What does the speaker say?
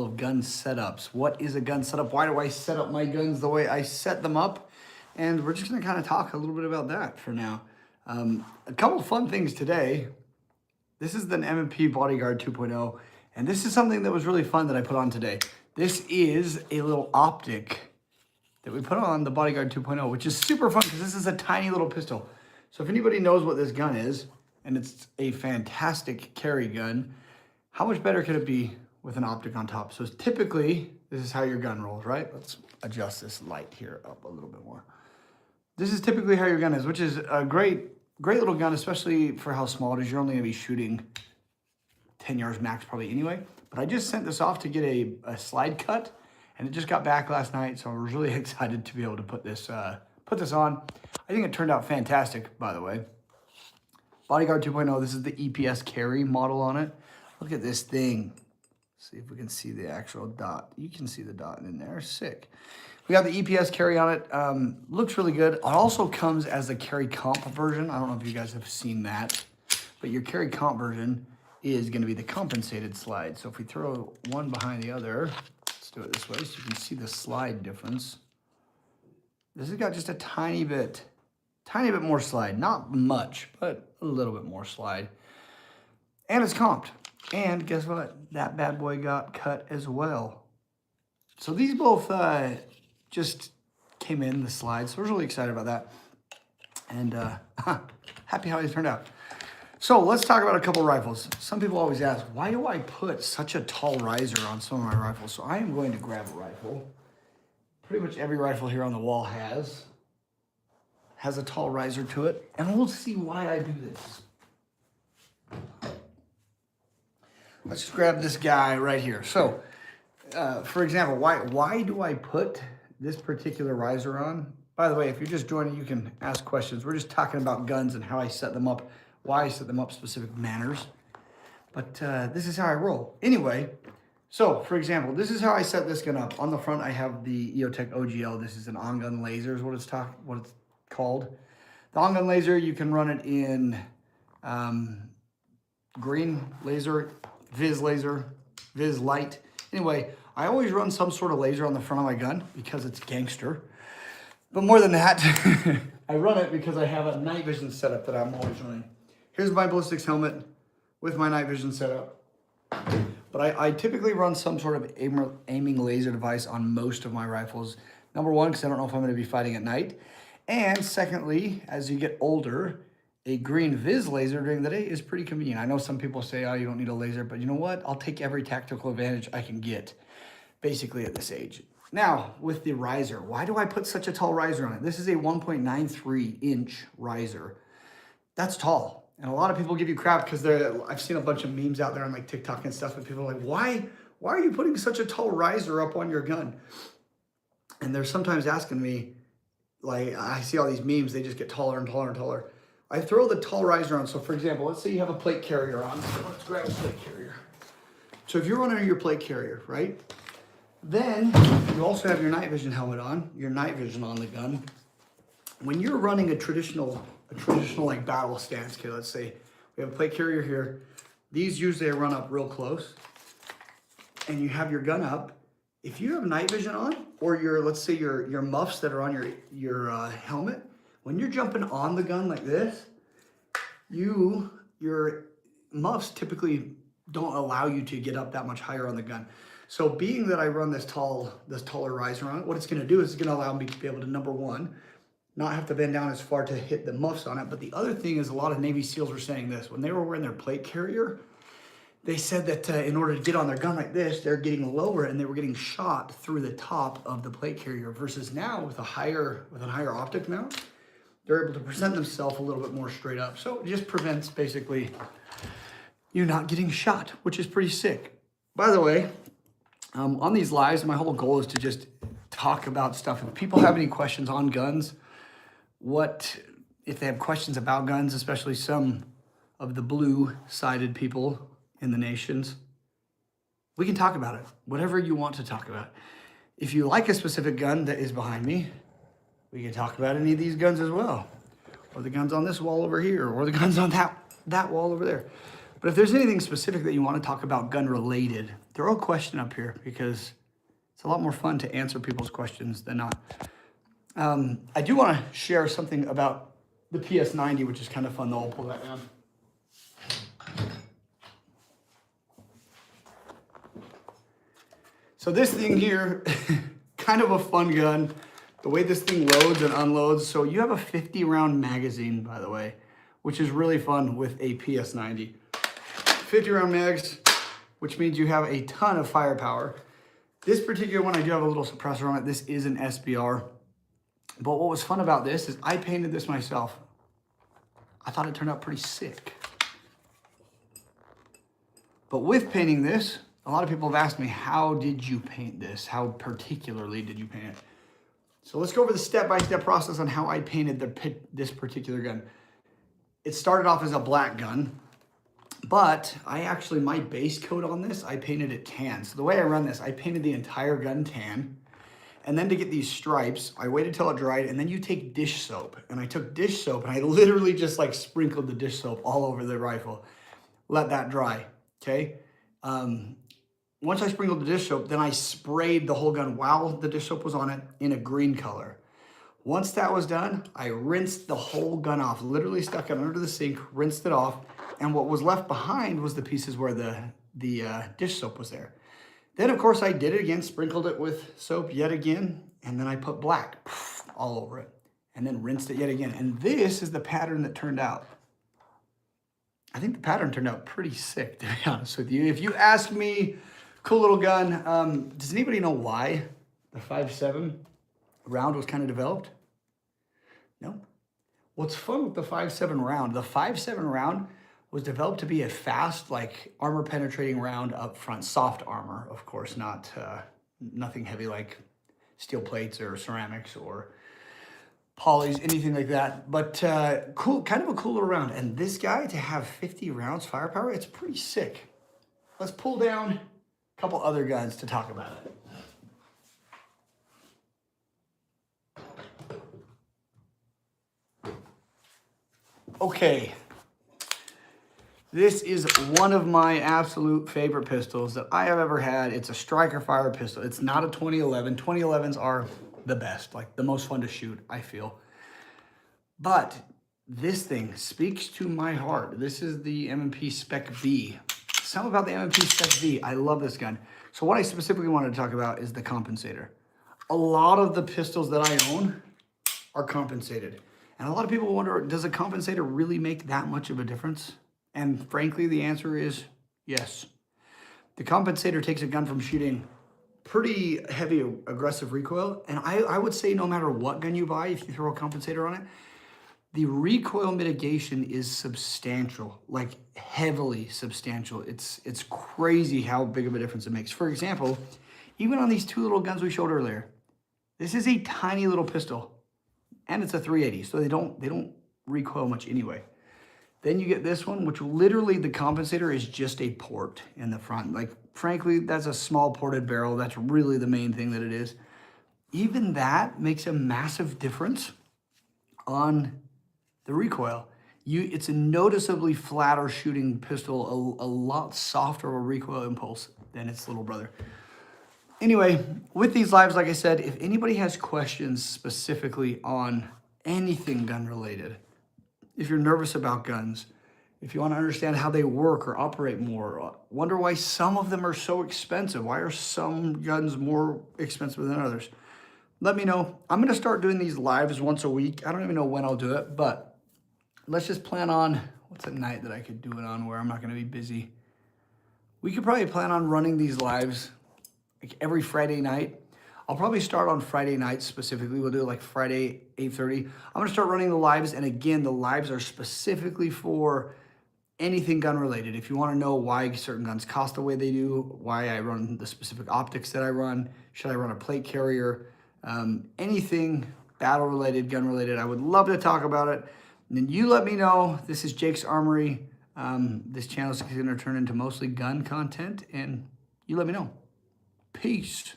Of gun setups. What is a gun setup? Why do I set up my guns the way I set them up? And we're just going to kind of talk a little bit about that for now. A couple fun things today. This is the M&P Bodyguard 2.0, and this is something that was really fun that I put on today. This is a little optic that we put on the Bodyguard 2.0, which is super fun because this is a tiny little pistol. So if anybody knows what this gun is, and it's a fantastic carry gun, how much better could it be with an optic on top? So typically, this is how your gun rolls, right? Let's adjust this light here up a little bit more. This is typically how your gun is, which is a great little gun, especially for how small it is. You're only gonna be shooting 10 yards max probably anyway. But I just sent this off to get a slide cut, and it just got back last night, so I was really excited to be able to put this on. I think it turned out fantastic, by the way. Bodyguard 2.0, this is the EPS carry model on it. Look at this thing. See if we can see the actual dot. You can see the dot in there. Sick. We got the EPS carry on it. Looks really good. It also comes as a carry comp version. I don't know if you guys have seen that, but your carry comp version is going to be the compensated slide. So if we throw one behind the other, let's do it this way so you can see the slide difference. This has got just a tiny bit more slide. Not much, but a little bit more slide. And it's comped. And guess what? That bad boy got cut as well. So these both just came in the slides. So I was really excited about that. And happy how these turned out. So let's talk about a couple rifles. Some people always ask, why do I put such a tall riser on some of my rifles? So I am going to grab a rifle. Pretty much every rifle here on the wall has a tall riser to it. And we'll see why I do this. Let's just grab this guy right here. So, for example, why do I put this particular riser on? By the way, if you're just joining, you can ask questions. We're just talking about guns and how I set them up, why I set them up specific manners. But this is how I roll. Anyway, so for example, this is how I set this gun up. On the front, I have the EOTech OGL. This is an on-gun laser is what it's called. The on-gun laser, you can run it in green laser, Viz laser, Viz light. Anyway, I always run some sort of laser on the front of my gun because it's gangster. But more than that, I run it because I have a night vision setup that I'm always running. Here's my ballistics helmet with my night vision setup. But I typically run some sort of aiming laser device on most of my rifles. Number one, because I don't know if I'm going to be fighting at night. And secondly, as you get older, a green Viz laser during the day is pretty convenient. I know some people say, oh, you don't need a laser, but you know what? I'll take every tactical advantage I can get, basically at this age. Now, with the riser, why do I put such a tall riser on it? This is a 1.93 inch riser. That's tall. And a lot of people give you crap because I've seen a bunch of memes out there on like TikTok and stuff, and people are like, why are you putting such a tall riser up on your gun? And they're sometimes asking me, like, I see all these memes, they just get taller and taller and taller. I throw the tall riser on. So for example, let's say you have a plate carrier on. So let's grab a plate carrier. So if you're running your plate carrier, right? Then you also have your night vision helmet on, your night vision on the gun. When you're running a traditional like battle stance, okay, let's say we have a plate carrier here. These usually run up real close and you have your gun up. If you have night vision on, or let's say your muffs that are on your helmet, when you're jumping on the gun like this, your muffs typically don't allow you to get up that much higher on the gun. So being that I run this taller riser on it, what it's gonna do is it's gonna allow me to be able to, number one, not have to bend down as far to hit the muffs on it. But the other thing is a lot of Navy SEALs were saying this. When they were wearing their plate carrier, they said that in order to get on their gun like this, they're getting lower and they were getting shot through the top of the plate carrier versus now with a higher optic mount, they're able to present themselves a little bit more straight up. So it just prevents basically you not getting shot, which is pretty sick. By the way, on these lives, my whole goal is to just talk about stuff. If people have any questions on guns, if they have questions about guns, especially some of the blue-sided people in the nations, we can talk about it. Whatever you want to talk about. If you like a specific gun that is behind me, we can talk about any of these guns as well. Or the guns on this wall over here, or the guns on that wall over there. But if there's anything specific that you want to talk about gun related, throw a question up here because it's a lot more fun to answer people's questions than not. I do want to share something about the PS90, which is kind of fun, though. I'll pull that down. So this thing here, kind of a fun gun. The way this thing loads and unloads. So you have a 50 round magazine, by the way, which is really fun with a PS90. 50 round mags, which means you have a ton of firepower. This particular one, I do have a little suppressor on it. This is an SBR. But what was fun about this is I painted this myself. I thought it turned out pretty sick. But with painting this, a lot of people have asked me, how did you paint this? How particularly did you paint it? So let's go over the step-by-step process on how I painted this particular gun. It started off as a black gun, but my base coat on this, I painted it tan. So the way I run this, I painted the entire gun tan. And then to get these stripes, I waited till it dried, and then you take dish soap. And I took dish soap, and I literally just like sprinkled the dish soap all over the rifle. Let that dry, okay? Once I sprinkled the dish soap, then I sprayed the whole gun while the dish soap was on it in a green color. Once that was done, I rinsed the whole gun off, literally stuck it under the sink, rinsed it off, and what was left behind was the pieces where the dish soap was there. Then, of course, I did it again, sprinkled it with soap yet again, and then I put black all over it, and then rinsed it yet again. And this is the pattern that turned out. I think the pattern turned out pretty sick, to be honest with you. If you ask me, cool little gun. Does anybody know why the 5.7 round was kind of developed? No? What's fun with the 5.7 round, the 5.7 round was developed to be a fast, like armor penetrating round up front, soft armor, of course, not nothing heavy like steel plates or ceramics or polys, anything like that. But cool, kind of a cool little round. And this guy to have 50 rounds firepower, it's pretty sick. Let's pull down a couple other guns to talk about it. Okay. This is one of my absolute favorite pistols that I have ever had. It's a striker fire pistol. It's not a 2011. 2011s are the best, like the most fun to shoot, I feel. But this thing speaks to my heart. This is the M&P Spec B. Something about the M&P Spec B. I love this gun. So what I specifically wanted to talk about is the compensator. A lot of the pistols that I own are compensated. And a lot of people wonder, does a compensator really make that much of a difference? And frankly, the answer is yes. The compensator takes a gun from shooting pretty heavy, aggressive recoil. And I would say no matter what gun you buy, if you throw a compensator on it, the recoil mitigation is substantial, like heavily substantial. It's crazy how big of a difference it makes. For example, even on these two little guns we showed earlier, this is a tiny little pistol and it's a 380, so they don't recoil much anyway. Then you get this one, which literally the compensator is just a port in the front. Like, frankly, that's a small ported barrel. That's really the main thing that it is. Even that makes a massive difference on the recoil. It's a noticeably flatter shooting pistol, a lot softer of a recoil impulse than its little brother. Anyway, with these lives, like I said, if anybody has questions specifically on anything gun related, if you're nervous about guns, if you want to understand how they work or operate more, wonder why some of them are so expensive, why are some guns more expensive than others, let me know. I'm going to start doing these lives once a week. I don't even know when I'll do it, but let's just plan on, what's a night that I could do it on where I'm not going to be busy? We could probably plan on running these lives like every Friday night. I'll probably start on Friday nights specifically. We'll do it like Friday, 8:30. I'm gonna start running the lives, and again, the lives are specifically for anything gun related. If you wanna know why certain guns cost the way they do, why I run the specific optics that I run, should I run a plate carrier, anything battle related, gun related, I would love to talk about it. And then you let me know. This is Jake's Armory. This channel is gonna turn into mostly gun content, and you let me know. Peace.